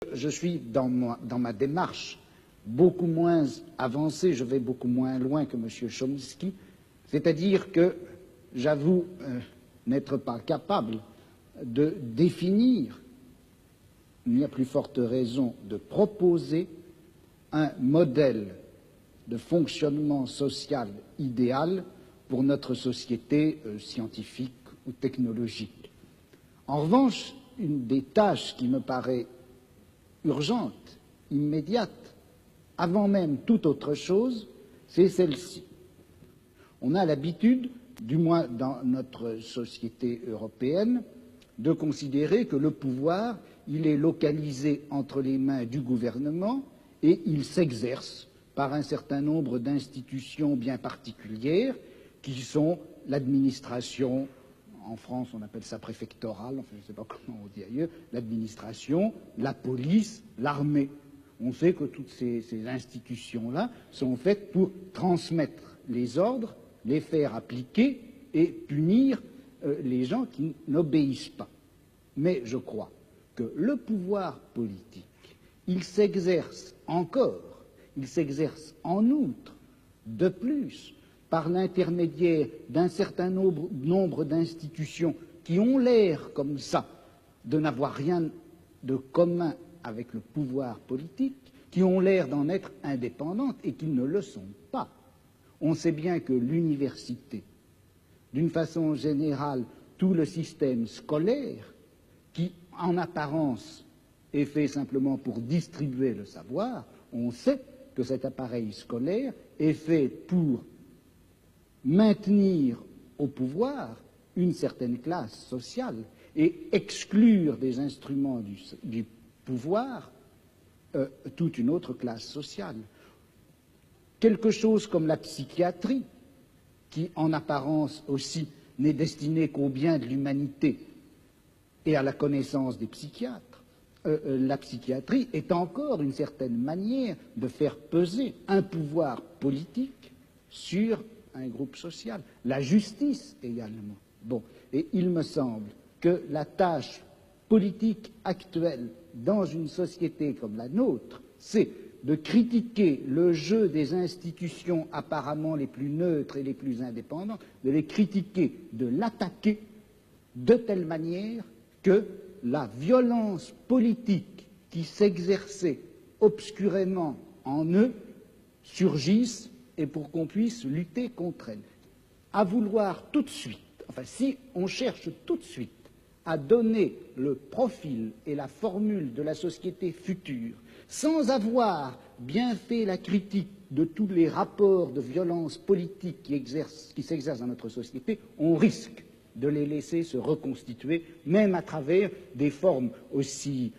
Je suis dans ma démarche beaucoup moins avancée, je vais beaucoup moins loin que M. Chomsky, c'est-à-dire que j'avoue n'être pas capable de définir, il n'y a plus forte raison de proposer un modèle de fonctionnement social idéal pour notre société scientifique ou technologique. En revanche, une des tâches qui me paraît urgente, immédiate, avant même toute autre chose, c'est celle-ci. On a l'habitude, du moins dans notre société européenne, de considérer que le pouvoir, il est localisé entre les mains du gouvernement et il s'exerce par un certain nombre d'institutions bien particulières qui sont l'administration, en France on appelle ça préfectorale, enfin je ne sais pas comment on dit ailleurs, l'administration, la police, l'armée. On sait que toutes ces institutions-là sont faites pour transmettre les ordres, les faire appliquer et punir les gens qui n'obéissent pas. Mais je crois que le pouvoir politique, il s'exerce encore, il s'exerce en outre, de plus, par l'intermédiaire d'un certain nombre d'institutions qui ont l'air comme ça de n'avoir rien de commun avec le pouvoir politique, qui ont l'air d'en être indépendantes et qui ne le sont pas. On sait bien que l'université, d'une façon générale, tout le système scolaire, qui en apparence est fait simplement pour distribuer le savoir, on sait que cet appareil scolaire est fait pour maintenir au pouvoir une certaine classe sociale et exclure des instruments du pouvoir toute une autre classe sociale. Quelque chose comme la psychiatrie, qui en apparence aussi n'est destinée qu'au bien de l'humanité et à la connaissance des psychiatres, la psychiatrie est encore une certaine manière de faire peser un pouvoir politique sur un groupe social. La justice également. Bon, et il me semble que la tâche politique actuelle dans une société comme la nôtre, c'est de critiquer le jeu des institutions apparemment les plus neutres et les plus indépendantes, de les critiquer, de l'attaquer de telle manière que la violence politique qui s'exerçait obscurément en eux surgisse et pour qu'on puisse lutter contre elle. À vouloir tout de suite, enfin si on cherche tout de suite à donner le profil et la formule de la société future, sans avoir bien fait la critique de tous les rapports de violence politique qui s'exercent dans notre société, on risque de les laisser se reconstituer, même à travers des formes aussi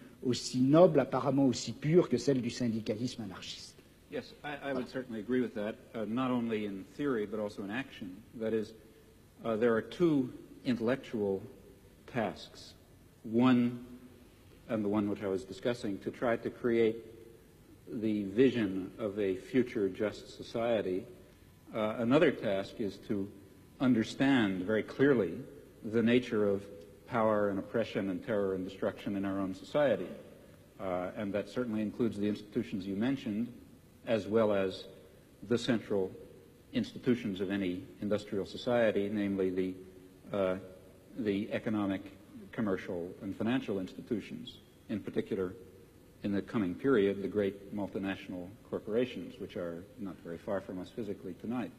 nobles, apparemment aussi pures que celles du syndicalisme anarchiste. Yes, I would certainly agree with that, not only in theory but also in action. That is, there are two intellectual tasks. One, and the one which I was discussing, to try to create the vision of a future just society. Another task is to understand very clearly the nature of power and oppression and terror and destruction in our own society. And that certainly includes the institutions you mentioned, as well as the central institutions of any industrial society, namely the economic, commercial, and financial institutions, in particular, in the coming period, the great multinational corporations, which are not very far from us physically tonight.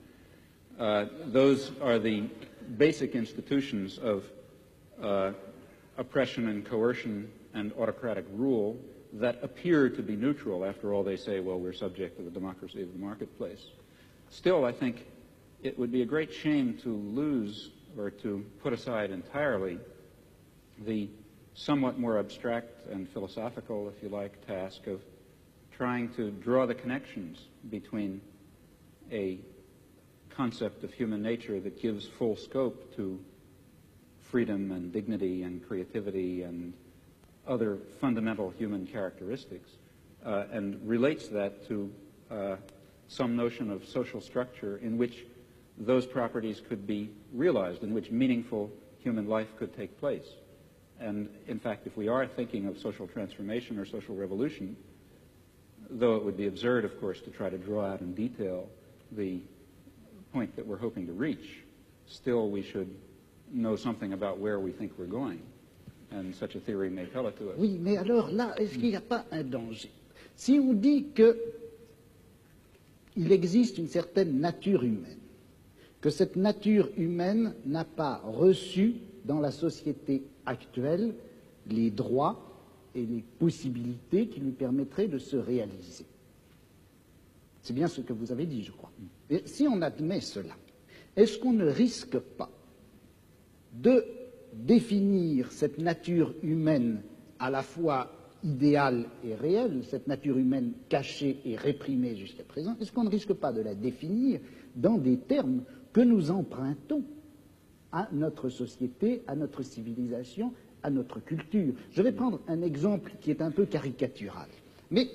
Those are the basic institutions of oppression and coercion and autocratic rule that appear to be neutral. After all, they say, well, we're subject to the democracy of the marketplace. Still, I think it would be a great shame to lose or to put aside entirely the somewhat more abstract and philosophical, if you like, task of trying to draw the connections between a concept of human nature that gives full scope to freedom and dignity and creativity and other fundamental human characteristics, and relates that to some notion of social structure in which those properties could be realized, in which meaningful human life could take place. And in fact, if we are thinking of social transformation or social revolution, though it would be absurd, of course, to try to draw out in detail the point that we're hoping to reach, still we should know something about where we think we're going. And such a theory may tell it to us. Oui, mais alors là, est-ce qu'il n'y a pas un danger? Si on dit qu'il existe une certaine nature humaine, que cette nature humaine n'a pas reçu dans la société actuelle les droits et les possibilités qui lui permettraient de se réaliser. C'est bien ce que vous avez dit, je crois. Et si on admet cela, est-ce qu'on ne risque pas de définir cette nature humaine à la fois idéale et réelle, cette nature humaine cachée et réprimée jusqu'à présent, est-ce qu'on ne risque pas de la définir dans des termes que nous empruntons à notre société, à notre civilisation, à notre culture? Je vais prendre un exemple qui est un peu caricatural, mais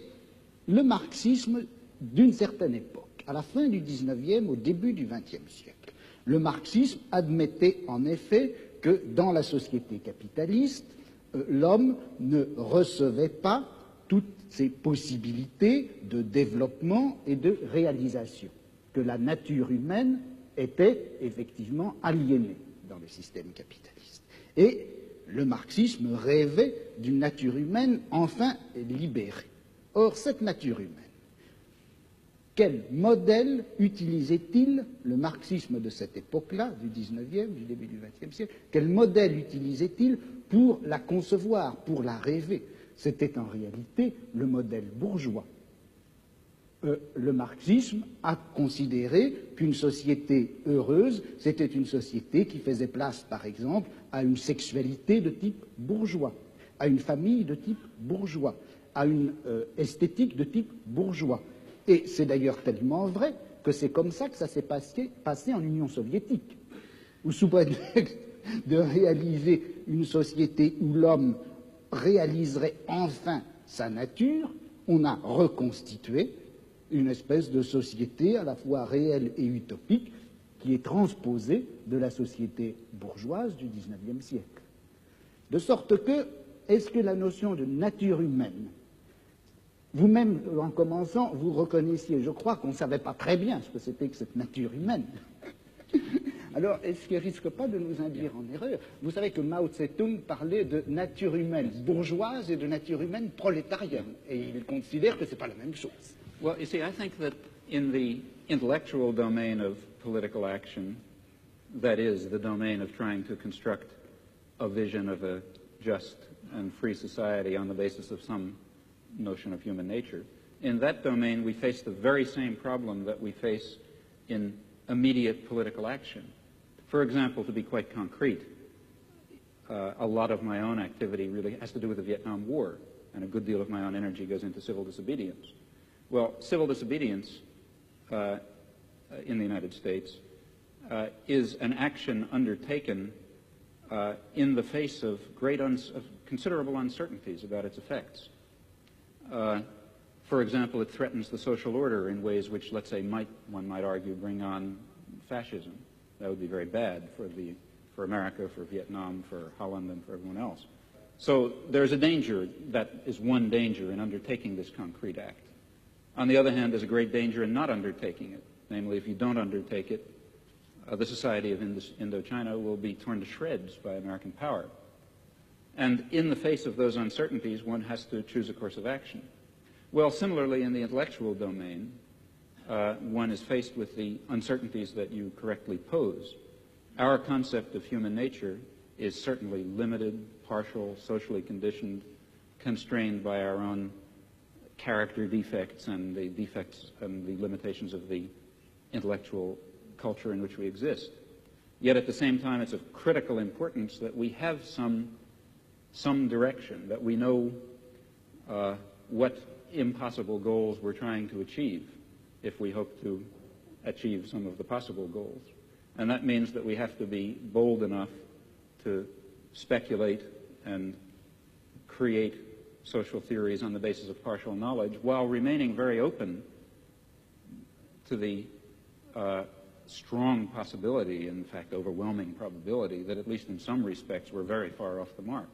le marxisme d'une certaine époque, à la fin du XIXe, au début du XXe siècle, le marxisme admettait en effet que dans la société capitaliste, l'homme ne recevait pas toutes ses possibilités de développement et de réalisation, que la nature humaine était effectivement aliénée dans le système capitaliste. Et le marxisme rêvait d'une nature humaine enfin libérée. Or, cette nature humaine, quel modèle utilisait-il le marxisme de cette époque-là, du XIXe, du début du XXe siècle, quel modèle utilisait-il pour la concevoir, pour la rêver? C'était en réalité le modèle bourgeois. Le marxisme a considéré qu'une société heureuse, c'était une société qui faisait place, par exemple, à une sexualité de type bourgeois, à une famille de type bourgeois, à une esthétique de type bourgeois. Et c'est d'ailleurs tellement vrai que c'est comme ça que ça s'est passé en Union soviétique, où sous prétexte de réaliser une société où l'homme réaliserait enfin sa nature, on a reconstitué une espèce de société à la fois réelle et utopique qui est transposée de la société bourgeoise du XIXe siècle. De sorte que, est-ce que la notion de nature humaine, vous-même, en commençant, vous reconnaissiez, je crois qu'on ne savait pas très bien ce que c'était que cette nature humaine. Alors, est-ce qu'il ne risque pas de nous induire en erreur? Vous savez que Mao Tse-tung parlait de nature humaine bourgeoise et de nature humaine prolétarienne, et il considère que ce n'est pas la même chose. Well, you see, I think that in the intellectual domain of political action, that is, the domain of trying to construct a vision of a just and free society on the basis of some notion of human nature, in that domain we face the very same problem that we face in immediate political action. For example, to be quite concrete, a lot of my own activity really has to do with the Vietnam War, and a good deal of my own energy goes into civil disobedience. Well, civil disobedience in the United States is an action undertaken in the face of considerable uncertainties about its effects. For example, it threatens the social order in ways which, let's say, one might argue, bring on fascism. That would be very bad for America, for Vietnam, for Holland, and for everyone else. So there's a danger, that is one danger in undertaking this concrete act. On the other hand, there's a great danger in not undertaking it. Namely, if you don't undertake it, the society of Indochina will be torn to shreds by American power. And in the face of those uncertainties, one has to choose a course of action. Well, similarly, in the intellectual domain, one is faced with the uncertainties that you correctly pose. Our concept of human nature is certainly limited, partial, socially conditioned, constrained by our own character defects and the defects and the limitations of the intellectual culture in which we exist. Yet at the same time, it's of critical importance that we have some direction, that we know what impossible goals we're trying to achieve if we hope to achieve some of the possible goals. And that means that we have to be bold enough to speculate and create social theories on the basis of partial knowledge while remaining very open to the strong possibility, in fact overwhelming probability, that at least in some respects we're very far off the mark.